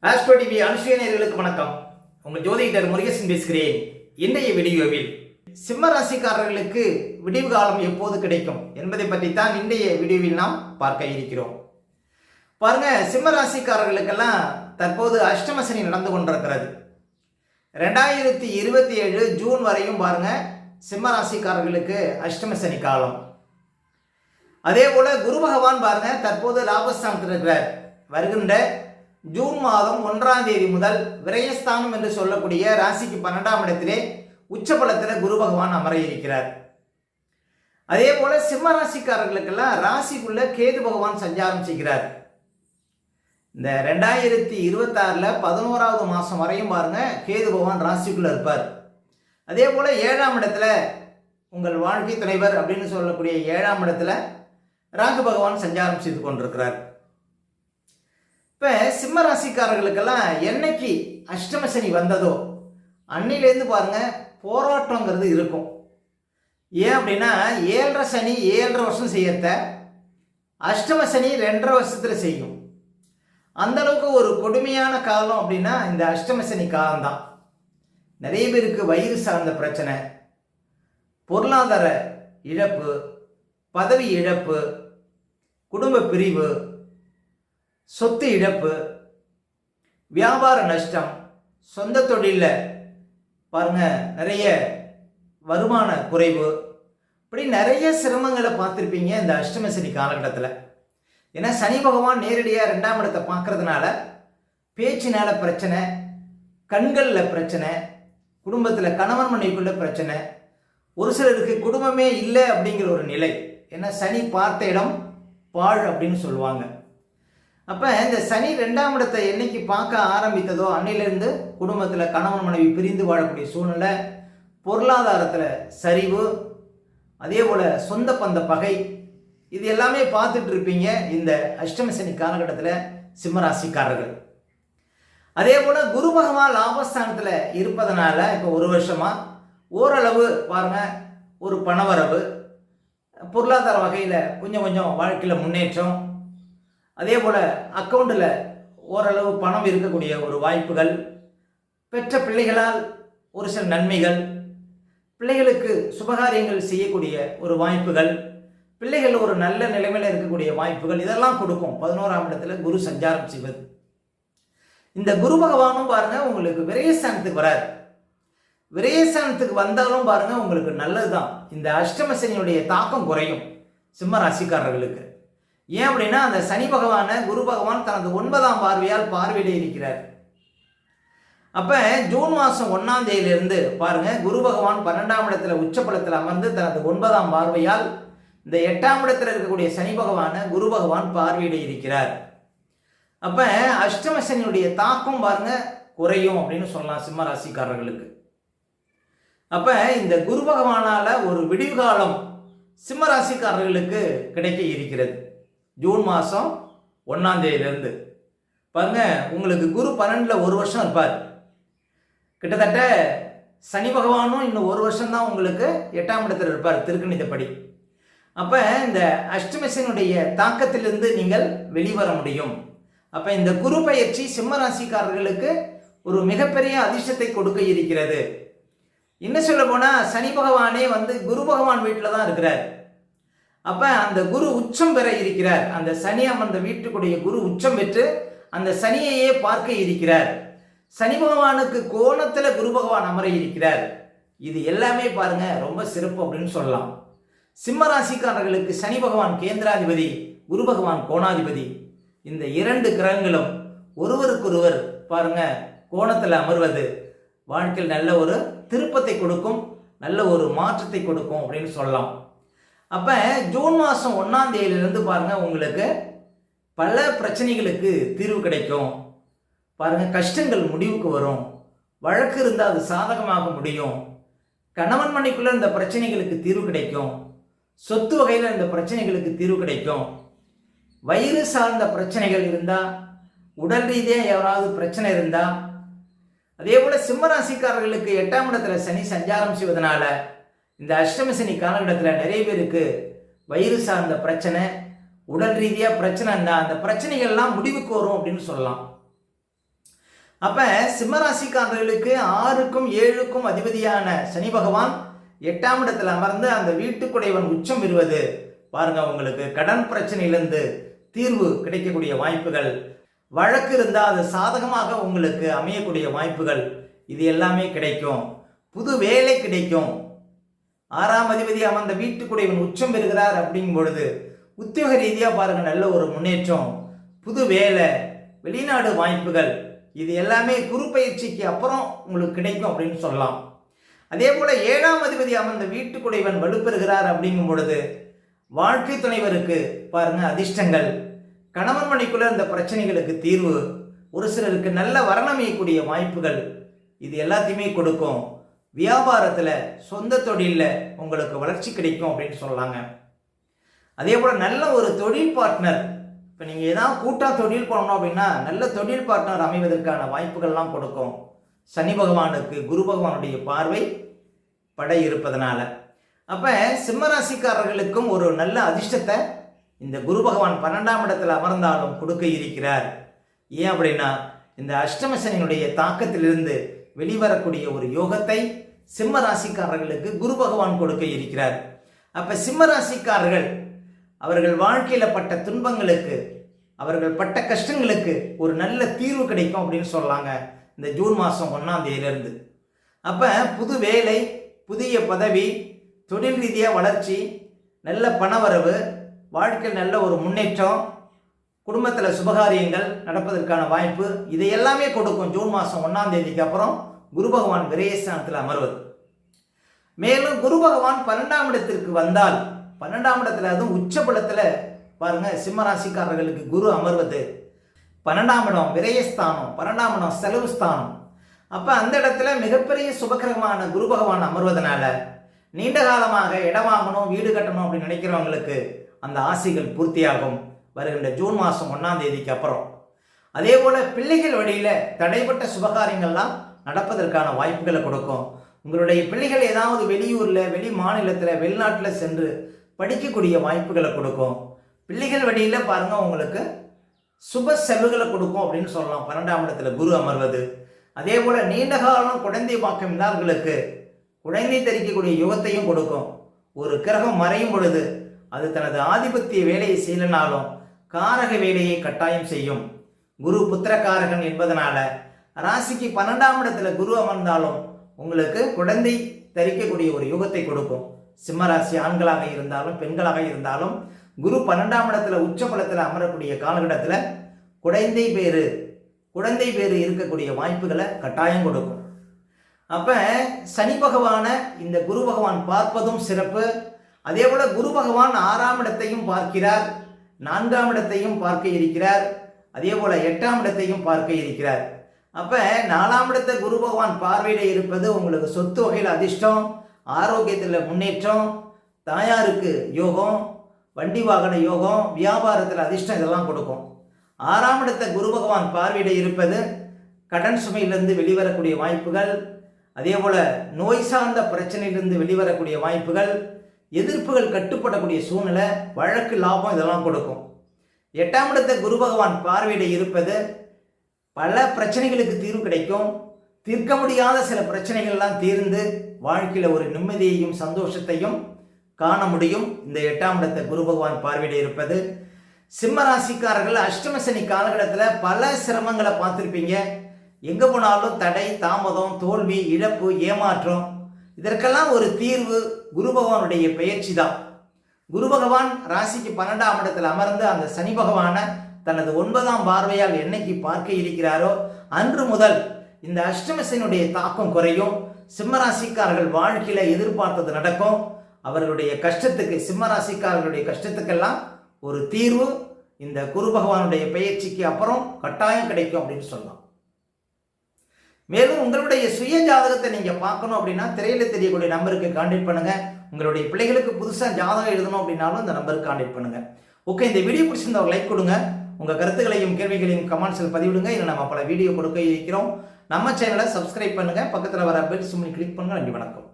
Astro TV அனுஷியனர்களுக்கு வணக்கம். உங்கள் ஜோதிடர் முருகேசன் பேசுகிறேன். இன்றைய வீடியோவில் சிம்ம ராசிக்காரர்களுக்கு விடிவு காலம் எப்போது கிடைக்கும் என்பதை பற்றி தான் இன்றைய வீடியோவில் நாம் பார்க்க இருக்கிறோம். பாருங்க, சிம்ம ராசிக்காரர்களுக்கெல்லாம் தற்போது அஷ்டம சனி நடந்து கொண்டிருக்கிறது. 2027 ஜூன் வரையும் பாருங்க சிம்ம ராசிக்காரர்களுக்கு அஷ்டம சனி காலம். அதே போல குரு பகவான் பாருங்க தற்போது லாபஸ்தானத்தில் இருக்கிறார். வருகின்ற ஜூன் மாதம் 1ஆம் தேதி முதல் விரயஸ்தானம் என்று சொல்லக்கூடிய ராசிக்கு 12ஆம் இடத்திலே உச்சபலத்தில் குரு பகவான் அமர இருக்கிறார். அதே போல சிம்ம ராசிக்காரர்களுக்கெல்லாம் ராசிக்குள்ள கேது பகவான் சஞ்சாரம் செய்கிறார். இந்த 2026 11ஆவது மாதம் வரையும் பாருங்க கேது பகவான் ராசிக்குள்ள இருப்பார். அதே போல 7ஆம் இடத்துல உங்கள் வாழ்க்கை துணைவர் அப்படின்னு சொல்லக்கூடிய 7ஆம் இடத்துல ராகு பகவான் சஞ்சாரம் செய்து கொண்டிருக்கிறார். இப்போ சிம்ம ராசிக்காரர்களுக்கெல்லாம் என்னைக்கு அஷ்டம சனி வந்ததோ அன்னிலேருந்து பாருங்க போராட்டங்கிறது இருக்கும். ஏன் அப்படின்னா 7.5 சனி 7.5 வருஷம் செய்யறத அஷ்டம சனி 2.5 வருஷத்தில் செய்யும். அந்த அளவுக்கு ஒரு கொடுமையான காலம் அப்படின்னா இந்த அஷ்டம சனி காலம்தான். நிறைய பேருக்கு வயிறு சார்ந்த பிரச்சனை, பொருளாதார இழப்பு, பதவி இழப்பு, குடும்ப பிரிவு, சொத்து இழப்பு, வியாபார நஷ்டம், சொந்த தொழிலில் பாருங்க நிறைய வருமான குறைவு, இப்படி நிறைய சிரமங்களை பார்த்துருப்பீங்க இந்த அஷ்டம சனி காலகட்டத்தில். ஏன்னா சனி பகவான் நேரடியாக 2ஆம் இடத்தை பார்க்கறதுனால பேச்சினால பிரச்சனை, கண்களில் பிரச்சனை, குடும்பத்தில் கணவன் மனைவிக்குள்ள பிரச்சனை, ஒரு சிலருக்கு குடும்பமே இல்லை அப்படிங்கிற ஒரு நிலை. ஏன்னா சனி பார்த்த இடம் பாழ் அப்படின்னு சொல்லுவாங்க. அப்போ இந்த சனி 2ஆம் இடத்தை என்னைக்கு பார்க்க ஆரம்பித்ததோ அன்னிலிருந்து குடும்பத்தில் கணவன் மனைவி பிரிந்து வாழக்கூடிய சூழ்நிலை, பொருளாதாரத்தில் சரிவு, அதே போல் சொந்த பந்த பகை, இது எல்லாமே பார்த்துட்டு இருப்பீங்க இந்த அஷ்டம சனி காலகட்டத்தில் சிம்மராசிக்காரர்கள். அதே போல் குரு பகவான் லாபஸ்தானத்தில் இருப்பதனால இப்போ ஒரு வருஷமாக ஓரளவு பாருங்க ஒரு பணவரவு, பொருளாதார வகையில் கொஞ்சம் வாழ்க்கையில் முன்னேற்றம், அதே போல் அக்கௌண்ட்டில் ஓரளவு பணம் இருக்கக்கூடிய ஒரு வாய்ப்புகள், பெற்ற பிள்ளைகளால் ஒரு சில நன்மைகள், பிள்ளைகளுக்கு சுபகாரியங்கள் செய்யக்கூடிய ஒரு வாய்ப்புகள், பிள்ளைகள் ஒரு நல்ல நிலைமையில் இருக்கக்கூடிய வாய்ப்புகள், இதெல்லாம் கொடுக்கும் 11ஆம் இடத்துல குரு சஞ்சாரம் செய்வது. இந்த குரு பகவானும் பாருங்க உங்களுக்கு விரயஸ்தானத்துக்கு வராது. விரயஸ்தானத்துக்கு வந்தாலும் பாருங்க உங்களுக்கு நல்லது தான். இந்த அஷ்டம சனியுடைய தாக்கம் குறையும் சிம்ம ராசிக்காரர்களுக்கு. ஏன் அப்படின்னா அந்த சனி பகவானை குரு பகவான் தனது 9ஆம் பார்வையால் பார்வையிட இருக்கிறார். அப்போ ஜூன் மாதம் 1ஆம் தேதியிலிருந்து பாருங்க குரு பகவான் 12ஆம் இடத்துல உச்சபலத்தில் அமர்ந்து தனது 9ஆம் பார்வையால் இந்த 8ஆம் இடத்துல இருக்கக்கூடிய சனி பகவானை குரு பகவான் பார்வையிட இருக்கிறார். அப்போ அஷ்டம சனியுடைய தாக்கம் பாருங்க குறையும் அப்படின்னு சொல்லலாம் சிம்ம ராசிக்காரர்களுக்கு. அப்போ இந்த குரு பகவானால் ஒரு விடிவு காலம் சிம்ம ராசிக்காரர்களுக்கு கிடைக்க இருக்கிறது. ஜூன் மாதம் 1ஆம் தேதியிலிருந்து பாருங்க உங்களுக்கு குரு 12ல் ஒரு வருஷம் இருப்பார். கிட்டத்தட்ட சனி பகவானும் இன்னும் ஒரு வருஷம் தான் உங்களுக்கு 8ஆம் இடத்துல இருப்பார் திருக்கணிதப்படி. அப்போ இந்த அஷ்டமசனுடைய தாக்கத்திலிருந்து நீங்கள் வெளிவர முடியும். அப்போ இந்த குரு பயிற்சி சிம்ம ராசிக்காரர்களுக்கு ஒரு மிகப்பெரிய அதிர்ஷ்டத்தை கொடுக்க இருக்கிறது. இன்னும் சொல்ல போனால் சனி பகவானே குரு பகவான் வீட்டில் தான் இருக்கிறார். அப்போ அந்த குரு உச்சம் பெற இருக்கிறார். அந்த சனி அமர்ந்த வீட்டுக்குடைய குரு உச்சம் பெற்று அந்த சனியையே பார்க்க இருக்கிறார். சனி பகவானுக்கு கோணத்தில் குரு பகவான் அமர இருக்கிறார். இது எல்லாமே பாருங்க ரொம்ப சிறப்பு அப்படின்னு சொல்லலாம். சிம்ம ராசிக்காரர்களுக்கு சனி பகவான் கேந்திராதிபதி, குரு பகவான் கோணாதிபதி. இந்த 2 கிரகங்களும் ஒருவருக்கொருவர் பாருங்க கோணத்தில் அமர்வது வாழ்க்கையில் நல்ல ஒரு திருப்பத்தை கொடுக்கும், நல்ல ஒரு மாற்றத்தை கொடுக்கும் அப்படின்னு சொல்லலாம். அப்போ ஜூன் மாதம் 1ஆம் தேதியிலிருந்து பாருங்க உங்களுக்கு பல பிரச்சனைகளுக்கு தீர்வு கிடைக்கும். பாருங்க கஷ்டங்கள் முடிவுக்கு வரும். வழக்கு இருந்தால் அது சாதகமாக முடியும். கணவன் மனைக்குள்ள இந்த பிரச்சனைகளுக்கு தீர்வு கிடைக்கும். சொத்து வகையில் இந்த பிரச்சனைகளுக்கு தீர்வு கிடைக்கும். வயிறு சார்ந்த பிரச்சனைகள் இருந்தால், உடல் ரீதியாக யாராவது பிரச்சனை இருந்தால், அதே போல சிம்ம ராசிக்காரர்களுக்கு 8ஆம் இடத்துல சனி சஞ்சாரம் செய்வதனால இந்த அஷ்டம சனி காலகட்டத்தில் நிறைய பேருக்கு வயிறு சார்ந்த பிரச்சனை, உடல் ரீதியாக பிரச்சனை இருந்தால் அந்த பிரச்சனைகள்லாம் முடிவுக்கு வரும் அப்படின்னு சொல்லலாம். அப்ப சிம்மராசிக்காரர்களுக்கு 6க்கும் 7க்கும் அதிபதியான சனி பகவான் 8ஆம் இடத்துல அமர்ந்து அந்த வீட்டுக்குடையவன் உச்சம் பெறுவது பாருங்க, உங்களுக்கு கடன் பிரச்சனையிலிருந்து தீர்வு கிடைக்கக்கூடிய வாய்ப்புகள், வழக்கு இருந்தால் அது சாதகமாக உங்களுக்கு அமையக்கூடிய வாய்ப்புகள், இது எல்லாமே கிடைக்கும். புது வேலை கிடைக்கும். 6ஆம் அதிபதி அமர்ந்த வீட்டுக்குடையவன் உச்சம் பெறுகிறார் அப்படிங்கும் பொழுது உத்தியோக ரீதியாக பாருங்க நல்ல ஒரு முன்னேற்றம், புது வேலை, வெளிநாடு வாய்ப்புகள், இது எல்லாமே குரு பயிற்சிக்கு அப்புறம் உங்களுக்கு கிடைக்கும் அப்படின்னு சொல்லலாம். அதே போல 7ஆம் அதிபதி அமர்ந்த வீட்டுக்குடையவன் வலுப்பெறுகிறார் அப்படிங்கும் பொழுது வாழ்க்கை துணைவருக்கு பாருங்க அதிர்ஷ்டங்கள், கணவன் மனைக்குள்ள இந்த பிரச்சனைகளுக்கு தீர்வு, ஒரு சிலருக்கு நல்ல வரணமையக்கூடிய வாய்ப்புகள், இது எல்லாத்தையுமே கொடுக்கும். வியாபாரத்தில் சொந்த தொழிலில் உங்களுக்கு வளர்ச்சி கிடைக்கும் அப்படின்னு சொல்லலாங்க. அதே போல் நல்ல ஒரு தொழில் பார்ட்னர், இப்போ நீங்கள் ஏதாவது கூட்டாக தொழில் பண்ணணும் அப்படின்னா நல்ல தொழில் பார்ட்னர் அமைவதற்கான வாய்ப்புகள்லாம் கொடுக்கும். சனி பகவானுக்கு குரு பகவானுடைய பார்வை படை இருப்பதனால. அப்போ சிம்மராசிக்காரர்களுக்கும் ஒரு நல்ல அதிர்ஷ்டத்தை இந்த குரு பகவான் 12ஆம் இடத்துல அமர்ந்தாலும் கொடுக்க இருக்கிறார். ஏன் அப்படின்னா இந்த அஷ்டம சனியினுடைய தாக்கத்திலிருந்து வெளிவரக்கூடிய ஒரு யோகத்தை சிம்ம ராசிக்காரர்களுக்கு குரு பகவான் கொடுக்க இருக்கிறார். அப்ப சிம்ம ராசிக்காரர்கள் அவர்கள் வாழ்க்கையில பட்ட துன்பங்களுக்கு, அவர்கள் பட்ட கஷ்டங்களுக்கு ஒரு நல்ல தீர்வு கிடைக்கும் அப்படின்னு சொல்லலாங்க இந்த ஜூன் மாதம் 1ஆம் தேதியிலிருந்து. அப்ப புது வேலை, புதிய பதவி, தொழில் ரீதியாக வளர்ச்சி, நல்ல பணவரவு, வாழ்க்கையில் நல்ல ஒரு முன்னேற்றம், குடும்பத்தில் சுபகாரியங்கள் நடப்பதற்கான வாய்ப்பு, இதை எல்லாமே கொடுக்கும் ஜூன் மாதம் 1ஆம் தேதிக்கு அப்புறம் குரு பகவான் விரயஸ்தானத்தில் அமர்வது. மேலும் குரு பகவான் 12ஆம் இடத்திற்கு வந்தால், 12ஆம் இடத்துல அதுவும் உச்சபலத்தில் பாருங்க சிம்மராசிக்காரர்களுக்கு குரு அமர்வது, 12ஆம் இடம் விரயஸ்தானம், 12ஆம் இடம் செலவு ஸ்தானம். அப்போ அந்த இடத்துல மிகப்பெரிய சுபகிரகமான குரு பகவான் அமர்வதனால நீண்ட காலமாக இடம் வாங்கணும், வீடு கட்டணும் அப்படின்னு நினைக்கிறவங்களுக்கு அந்த ஆசைகள் பூர்த்தியாகும் வருகின்ற ஜூன் மாதம் 1ஆம் தேதிக்கு அப்புறம். அதே போல் பிள்ளைகள் வழியில் தடைப்பட்ட சுபகாரியங்கள்லாம் நடப்பதற்கான வாய்ப்புகளை கொடுக்கும். உங்களுடைய பிள்ளைகள் ஏதாவது வெளியூரில், வெளி மாநிலத்தில், வெளிநாட்டில் சென்று படிக்கக்கூடிய வாய்ப்புகளை கொடுக்கும். பிள்ளைகள் வழியில் பாருங்கள் உங்களுக்கு சுப செலவுகளை கொடுக்கும் அப்படின்னு சொல்லலாம் 12ஆம் இடத்துல குரு அமர்வது. அதே போல் நீண்ட காலம் குழந்தை பாக்கம் இல்லாதவர்களுக்கு குழந்தை தரிக்கக்கூடிய யுகத்தையும் கொடுக்கும். ஒரு கிரகம் மறையும் பொழுது அது தனது ஆதிபத்திய வேலையை செய்யலனாலும் காரக வேலையை கட்டாயம் செய்யும். குரு புத்திரக்காரகன் என்பதனால ராசிக்கு 12ஆம் இடத்துல குரு அமர்ந்தாலும் உங்களுக்கு குழந்தை தரிக்கக்கூடிய ஒரு யுகத்தை கொடுக்கும். சிம்மராசி ஆண்களாக இருந்தாலும் பெண்களாக இருந்தாலும் குரு 12ஆம் இடத்துல உச்சபலத்தில் அமரக்கூடிய காலகட்டத்தில் குழந்தை பேரு இருக்கக்கூடிய வாய்ப்புகளை கட்டாயம் கொடுக்கும். அப்ப சனி பகவானை இந்த குரு பகவான் பார்ப்பதும் சிறப்பு. அதே போல குரு பகவான் 6ஆம் இடத்தையும் பார்க்கிறார், 4ஆம் இடத்தையும் பார்க்க இருக்கிறார், அதே போல 8ஆம் இடத்தையும் பார்க்க இருக்கிறார். அப்ப 4ஆம் இடத்தை குரு பகவான் பார்வையிட இருப்பது உங்களுக்கு சொத்து வகையில் அதிர்ஷ்டம், ஆரோக்கியத்தில் முன்னேற்றம், தாயாருக்கு யோகம், வண்டி வாகன யோகம், வியாபாரத்தில் அதிர்ஷ்டம், இதெல்லாம் கொடுக்கும். 6ஆம் இடத்தை குரு பகவான் பார்வையிட இருப்பது கடன் சுமையிலிருந்து வெளிவரக்கூடிய வாய்ப்புகள், அதே போல நோய் சார்ந்த பிரச்சனையிலிருந்து வெளிவரக்கூடிய வாய்ப்புகள், எதிர்ப்புகள் கட்டுப்படக்கூடிய சூழ்நிலை, வழக்கு லாபம், இதெல்லாம் கொடுக்கும். 8ஆம் இடத்தை குரு பகவான் பார்வையிட இருப்பது பல பிரச்சனைகளுக்கு தீர்வு கிடைக்கும். தீர்க்க முடியாத சில பிரச்சனைகள்லாம் தீர்ந்து வாழ்க்கையில் ஒரு நிம்மதியையும் சந்தோஷத்தையும் காண முடியும். இந்த 8ஆம் இடத்தை குரு பகவான் பார்வையிட இருப்பது. சிம்ம ராசிக்காரர்கள் அஷ்டம சனி காலகட்டத்தில் பல சிரமங்களை பார்த்துருப்பீங்க. எங்கே போனாலும் தடை, தாமதம், தோல்வி, இழப்பு, ஏமாற்றம், இதற்கெல்லாம் ஒரு தீர்வு குரு பகவானுடைய பெயர்ச்சி தான். குரு பகவான் ராசிக்கு 12ஆம் இடத்தில் அமர்ந்து அந்த சனி பகவானை தனது 9ஆம் பார்வையால் என்னைக்கு பார்க்க இருக்கிறாரோ அன்று முதல் இந்த அஷ்டமசனுடைய தாக்கம் குறையும். சிம்ம ராசிக்காரர்கள் வாழ்க்கையில எதிர்பார்த்தது நடக்கும். அவர்களுடைய கஷ்டத்துக்கு, சிம்ம ராசிக்காரர்களுடைய கஷ்டத்துக்கெல்லாம் ஒரு தீர்வு இந்த குரு பகவானுடைய பெயர்ச்சிக்கு அப்புறம் கட்டாயம் கிடைக்கும் அப்படின்னு சொல்லலாம். மேலும் உங்களுடைய சுய ஜாதகத்தை நீங்க பார்க்கணும் அப்படின்னா திரையில தெரியக்கூடிய நம்பருக்கு கான்டாக்ட் பண்ணுங்க. உங்களுடைய பிள்ளைகளுக்கு புதுசா ஜாதகம் எழுதணும் அப்படின்னாலும் இந்த நம்பருக்கு கான்டாக்ட் பண்ணுங்க. ஓகே, இந்த வீடியோ பிடிச்சிருந்தா ஒரு லைக் கொடுங்க. உங்க கருத்துக்களையும் கேள்விகளையும் கமெண்ட்ஸில் பதிவிடுங்க. இன்னும் நம்ம பல வீடியோ கொடுக்க இருக்கிறோம். நம்ம சேனலை சப்ஸ்கிரைப் பண்ணுங்க. பக்கத்தில் வர பெல் சிம்னி கிளிக் பண்ணுங்க. நன்றி, வணக்கம்.